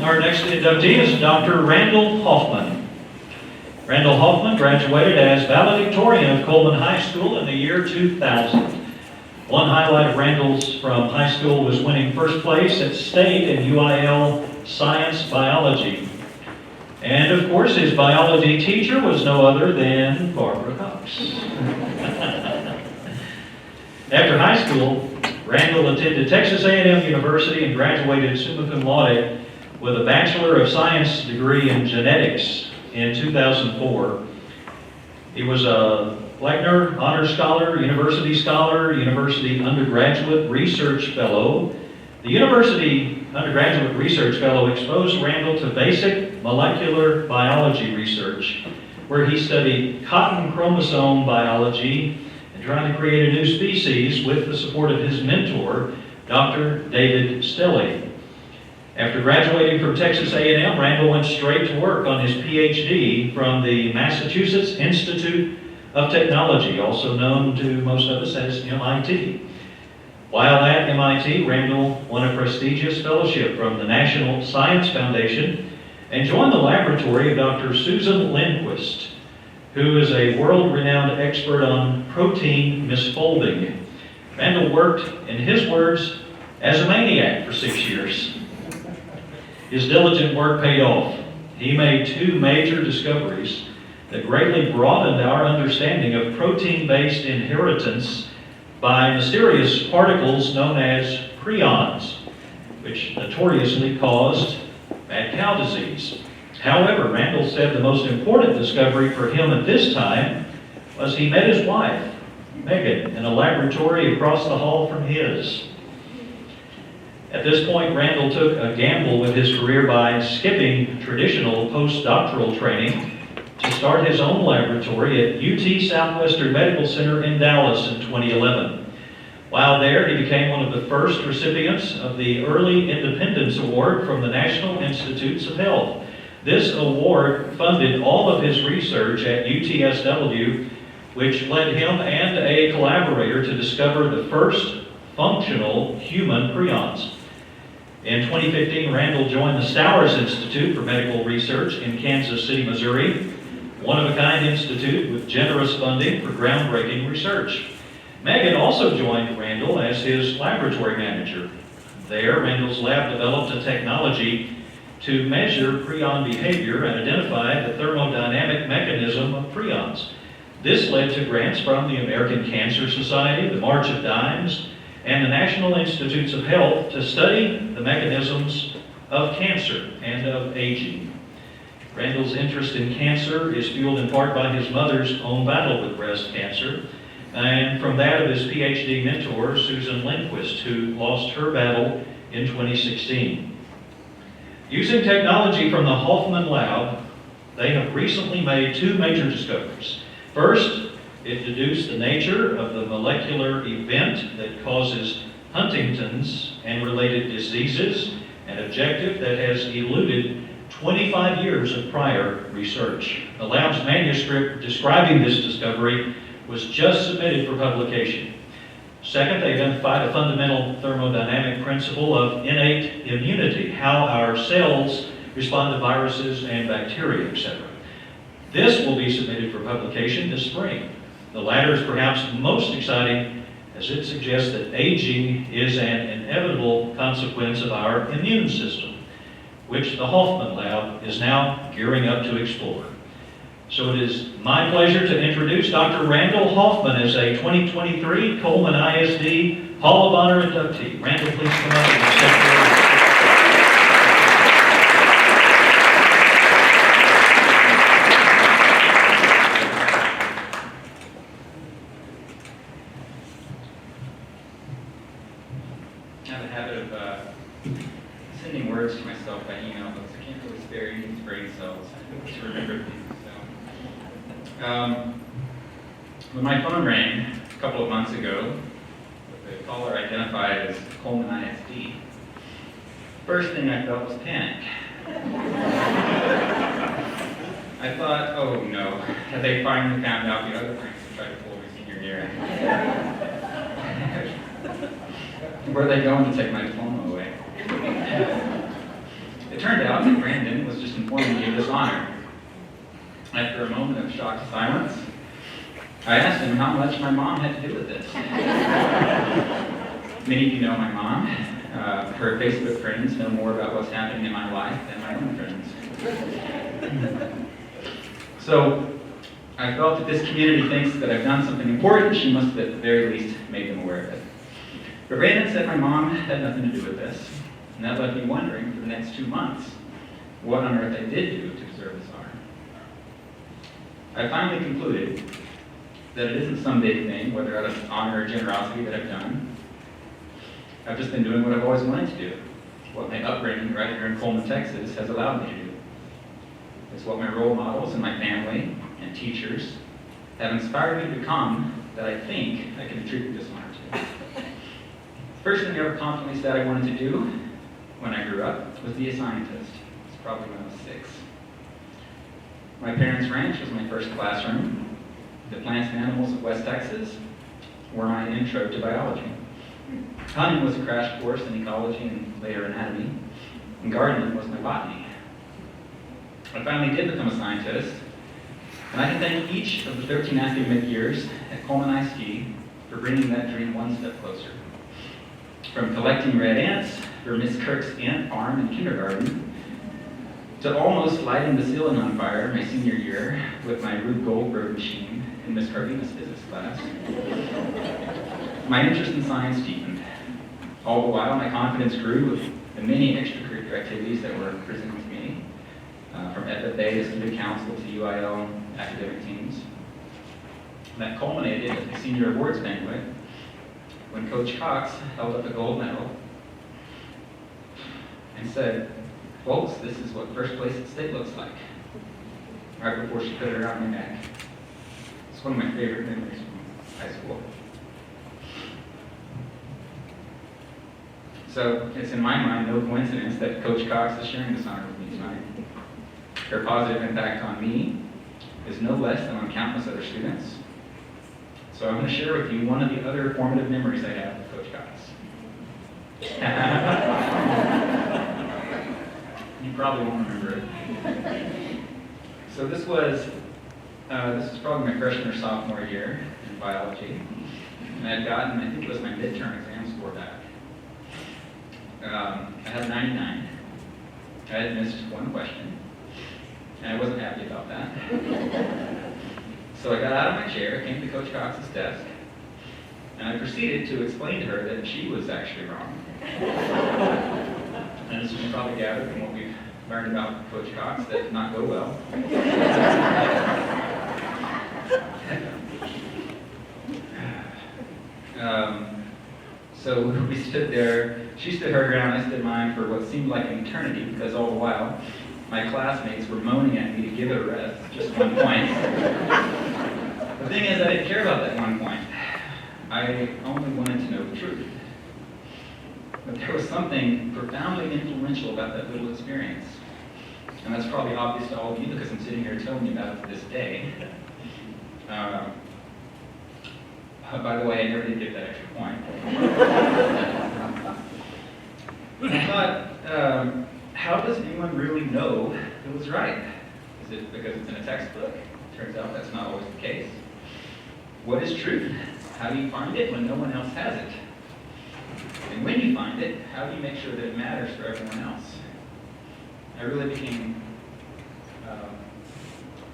Our next inductee is Dr. Randal Halfmann. Randal Halfmann graduated as valedictorian of Coleman High School in the year 2000. One highlight of Randal's from high school was winning first place at state in UIL Science Biology. And of course, his biology teacher was no other than Barbara Cox. After high school, Randal attended Texas A&M University and graduated summa cum laude with a Bachelor of Science degree in genetics in 2004. He was a Leitner Honor Scholar, University Undergraduate Research Fellow. The University Undergraduate Research Fellow exposed Randal to basic molecular biology research, where he studied cotton chromosome biology and trying to create a new species with the support of his mentor, Dr. David Stelly. After graduating from Texas A&M, Randal went straight to work on his PhD from the Massachusetts Institute of Technology, also known to most of us as MIT. While at MIT, Randal won a prestigious fellowship from the National Science Foundation and joined the laboratory of Dr. Susan Lindquist, who is a world-renowned expert on protein misfolding. Randal worked, in his words, as a maniac for 6 years. His diligent work paid off. He made 2 major discoveries that greatly broadened our understanding of protein-based inheritance by mysterious particles known as prions, which notoriously caused mad cow disease. However, Randal said the most important discovery for him at this time was he met his wife, Megan, in a laboratory across the hall from his. At this point, Randal took a gamble with his career by skipping traditional postdoctoral training to start his own laboratory at UT Southwestern Medical Center in Dallas in 2011. While there, he became one of the first recipients of the Early Independence Award from the National Institutes of Health. This award funded all of his research at UTSW, which led him and a collaborator to discover the first functional human prions. In 2015, Randal joined the Stowers Institute for Medical Research in Kansas City, Missouri, one-of-a-kind institute with generous funding for groundbreaking research. Megan also joined Randal as his laboratory manager. There, Randal's lab developed a technology to measure prion behavior and identify the thermodynamic mechanism of prions. This led to grants from the American Cancer Society, the March of Dimes, and the National Institutes of Health to study the mechanisms of cancer and of aging. Randal's interest in cancer is fueled in part by his mother's own battle with breast cancer, and from that of his PhD mentor, Susan Lindquist, who lost her battle in 2016. Using technology from the Halfmann Lab, they have recently made 2 major discoveries. First, it deduced the nature of the molecular event that causes Huntington's and related diseases, an objective that has eluded 25 years of prior research. The lab's manuscript describing this discovery was just submitted for publication. Second, they identified a fundamental thermodynamic principle of innate immunity, how our cells respond to viruses and bacteria, etc. This will be submitted for publication this spring. The latter is perhaps most exciting as it suggests that aging is an inevitable consequence of our immune system, which the Halfmann Lab is now gearing up to explore. So it is my pleasure to introduce Dr. Randal Halfmann as a 2023 Coleman ISD Hall of Honor inductee. Randal, please come up and accept your I have a habit of sending words to myself by email, but I can't really spare any brain cells to remember things. So, when my phone rang a couple of months ago, the caller identified as Coleman ISD, first thing I felt was panic. I thought, oh no, have they finally found out the other pranks to try to pull me senior year? Where are they going to take my diploma away? It turned out this honor. After a moment of shocked silence, I asked him how much my mom had to do with this. Many of you know my mom. Her Facebook friends know more about what's happening in my life than my own friends. So I felt that this community thinks that I've done something important. She must have at the very least made them aware of it. But Randal said my mom had nothing to do with this, and that left me wondering for the next 2 months what on earth I did do to deserve this honor. I finally concluded that it isn't some big thing, whether out of honor or generosity, that I've done. I've just been doing what I've always wanted to do, what my upbringing right here in Coleman, Texas has allowed me to do. It's what my role models and my family and teachers have inspired me to become that I think I can attribute this honor to. First thing I ever confidently said I wanted to do when I grew up was be a scientist. It's probably when I was 6. My parents' ranch was my first classroom. The plants and animals of West Texas were my intro to biology. Hunting was a crash course in ecology and later anatomy, and gardening was my botany. I finally did become a scientist, and I can thank each of the 13 academic years at Coleman ISD for bringing that dream one step closer. From collecting red ants for Miss Kirk's ant farm in kindergarten, to almost lighting the ceiling on fire my senior year with my Rube Goldberg machine in Miss Carvina's physics class. My interest in science deepened. All the while, my confidence grew with the many extracurricular activities that were presented to me, from FFA to student council to UIL academic teams. That culminated at the senior awards banquet when Coach Cox held up a gold medal and said, "Folks, this is what first place at state looks like," right before she put it around my neck. It's one of my favorite memories from high school. So it's in my mind no coincidence that Coach Cox is sharing this honor with me tonight. Her positive impact on me is no less than on countless other students. So I'm going to share with you one of the other formative memories I have with Coach Cox. You probably won't remember it. So this was probably my freshman or sophomore year in biology, and I'd gotten, I think it was my midterm exam score back. I had a 99. I had missed one question, and I wasn't happy about that. So I got out of my chair, came to Coach Cox's desk, and I proceeded to explain to her that she was actually wrong. And as you can probably gather from what we've learned about Coach Cox, that did not go well. So we stood there. She stood her ground, I stood mine for what seemed like an eternity, because all the while, my classmates were moaning at me to give it a rest, just 1 point. The thing is, I didn't care about that 1 point. I only wanted to know the truth. But there was something profoundly influential about that little experience. And that's probably obvious to all of you because I'm sitting here telling you about it to this day. By the way, I never did get that extra point. I thought, how does anyone really know it was right? Is it because it's in a textbook? Turns out that's not always the case. What is truth? How do you find it when no one else has it? And when you find it, how do you make sure that it matters for everyone else? I really became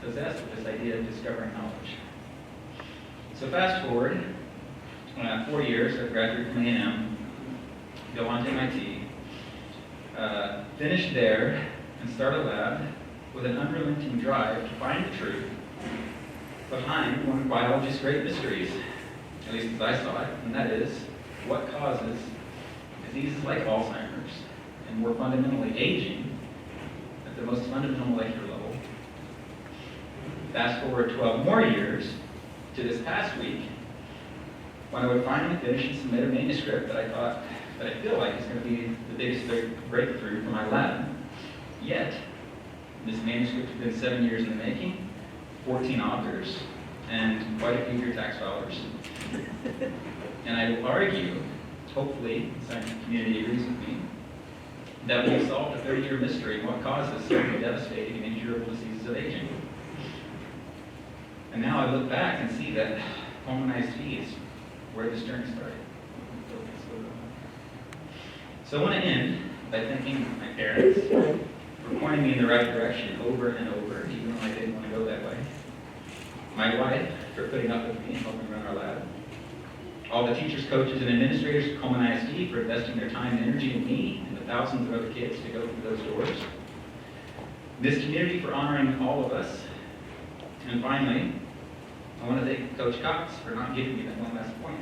possessed with this idea of discovering knowledge. So fast forward, 4 years, I graduated from A&M, go on to MIT, finish there, and start a lab with an unrelenting drive to find the truth behind one of biology's great mysteries, at least as I saw it, and that is what causes diseases like Alzheimer's and more fundamentally aging at the most fundamental molecular level. Fast forward 12 more years to this past week, when I would finally finish and submit a manuscript that I feel like is going to be the biggest breakthrough for my lab. Yet, this manuscript has been 7 years in the making, 14 authors, and quite a few of your tax dollars. And I will argue, hopefully the scientific community agrees with me, that we've solved a 30-year mystery in what causes so many devastating and incurable diseases of aging. And now I look back and see that pulmonized feet is where this journey started. So I want to end by thanking my parents for pointing me in the right direction over and over, even though I didn't want to go that way. My wife for putting up with me and helping run our lab. All the teachers, coaches, and administrators at Coleman ISD for investing their time and energy in me and the thousands of other kids to go through those doors. This community for honoring all of us. And finally, I want to thank Coach Cox for not giving me that one last point.